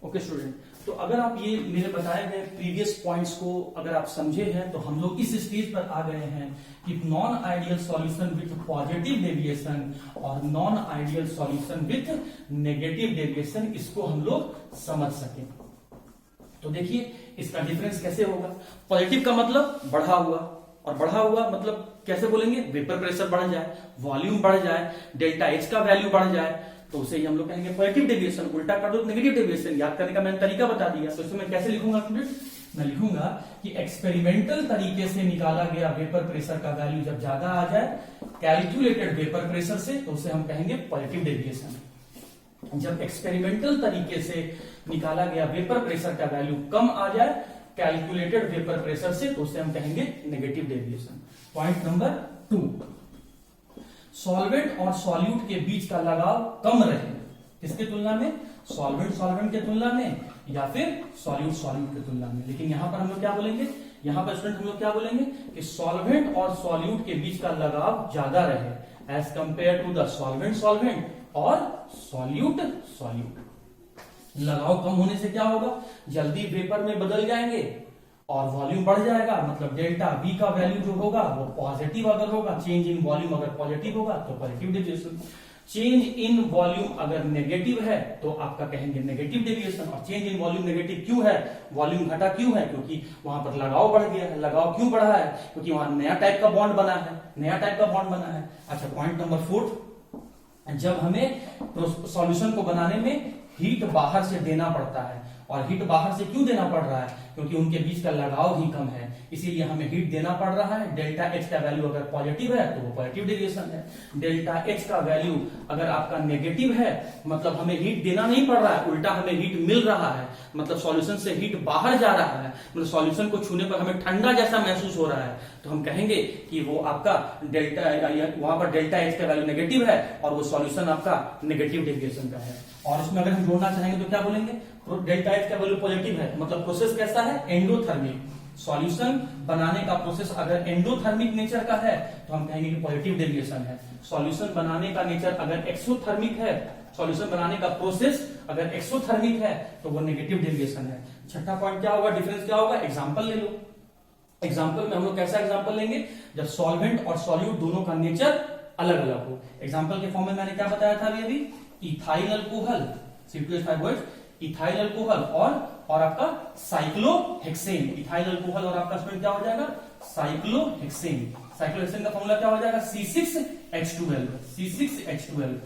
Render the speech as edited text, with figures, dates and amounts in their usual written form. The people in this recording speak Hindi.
ओके स्टूडेंट, तो अगर आप ये मेरे बताए गए प्रीवियस पॉइंट्स को अगर आप समझे हैं तो हम लोग इस स्टेज पर आ गए हैं कि non ideal solution with positive deviation और non ideal solution with negative deviation, इसको हम लोग समझ सके। तो देखिए इसका डिफरेंस कैसे होगा। पॉजिटिव का मतलब बढ़ा हुआ, और बढ़ा हुआ मतलब कैसे बोलेंगे, वेपर प्रेशर बढ़ जाए, वॉल्यूम बढ़ जाए, डेल्टा एच का वैल्यू बढ़ जाए, तो उसे ही हम लोग कहेंगे पॉजिटिव डेविएशन। उल्टा कर दो नेगेटिव डेविएशन। याद करने का मैंने तरीका बता दिया, तो इसमें मैं कैसे लिखूंगा स्टूडेंट, मैं लिखूंगा कि एक्सपेरिमेंटल तरीके से निकाला गया वेपर प्रेशर का वैल्यू जब ज्यादा आ जाए कैलकुलेटेड वेपर प्रेशर से, तो उसे हम कहेंगे पॉजिटिव डेविएशन। जब एक्सपेरिमेंटल तरीके से निकाला गया वेपर प्रेशर का वैल्यू कम आ जाए कैलकुलेटेड वेपर प्रेशर से, तो उसे हम कहेंगे negative deviation. Point number 2, solvent और सॉल्यूट के बीच का लगाव कम रहे। किसके तुलना में, सॉल्वेंट सॉल्वेंट के तुलना में या फिर सॉल्यूट सॉल्यूट की तुलना में। लेकिन यहां पर हम लोग क्या बोलेंगे, यहां पर स्टूडेंट हम लोग क्या बोलेंगे कि सॉल्वेंट और सॉल्यूट के बीच का लगाव ज्यादा रहे as compare to the solvent solvent और सॉल्यूट सॉल्यूट। लगाव कम होने से क्या होगा, जल्दी वेपर में बदल जाएंगे और वॉल्यूम बढ़ जाएगा, मतलब डेल्टा वी का वैल्यू जो होगा वो पॉजिटिव अगर होगा, चेंज इन वॉल्यूम अगर पॉजिटिव होगा तो positive deviation, change in volume अगर नेगेटिव है तो आपका कहेंगे नेगेटिव डेविएशन। और चेंज इन वॉल्यूम नेगेटिव क्यों है, वॉल्यूम घटा क्यों है, क्योंकि वहां पर लगाव बढ़ गया है। लगाव क्यों बढ़ा है, क्योंकि वहां नया टाइप का बॉन्ड बना है, नया टाइप का बॉन्ड बना है। अच्छा, पॉइंट नंबर 4, जब हमें सॉल्यूशन को बनाने में हीट बाहर से देना पड़ता है, और हीट बाहर से क्यों देना पड़ रहा है, क्योंकि उनके बीच का लगाव ही कम है, इसीलिए हमें हीट देना पड़ रहा है। डेल्टा एच का वैल्यू अगर पॉजिटिव है तो वो पॉजिटिव डेविएशन है, डेल्टा एच का वैल्यू अगर आपका नेगेटिव है मतलब हमें हीट देना नहीं पड़ रहा है, उल्टा हमें हीट मिल रहा है, मतलब सॉल्यूशन से हीट बाहर जा रहा है, मतलब सॉल्यूशन को छूने पर हमें ठंडा जैसा महसूस हो रहा है, तो हम कहेंगे कि वो आपका डेल्टा, वहां पर डेल्टा एच का वैल्यू नेगेटिव है और वो सॉल्यूशन आपका नेगेटिव डेविएशन का है। और इसमें अगर हम जोड़ना चाहेंगे तो क्या बोलेंगे, डेल्टा एच का वैल्यू पॉजिटिव है, मतलब प्रोसेस कैसा है, एंडोथर्मिक। सॉल्यूशन बनाने का प्रोसेस अगर एंडोथर्मिक नेचर का है तो हम कहेंगे कि पॉजिटिव डेविएशन है। सॉल्यूशन बनाने का नेचर अगर एक्सोथर्मिक है, सॉल्यूशन बनाने का प्रोसेस अगर एक्सोथर्मिक है तो वो नेगेटिव डेविएशन है। छठा पॉइंट क्या होगा, डिफरेंस क्या होगा, एग्जांपल ले लो। एग्जांपल में हम लोग कैसा एग्जांपल लेंगे, जब सॉल्वेंट और सॉल्यूट दोनों का नेचर अलग अलग हो। एग्जांपल के फॉर्म में मैंने क्या बताया था अभी, ethyl alcohol C2H5 ethyl alcohol और आपका साइक्लोहेक्सेन। इथाइल अल्कोहल और आपका स्टूडेंट क्या हो जाएगा, साइक्लोहेक्सेन। साइक्लोहेक्सेन का फॉर्मूला क्या हो जाएगा, C6H12।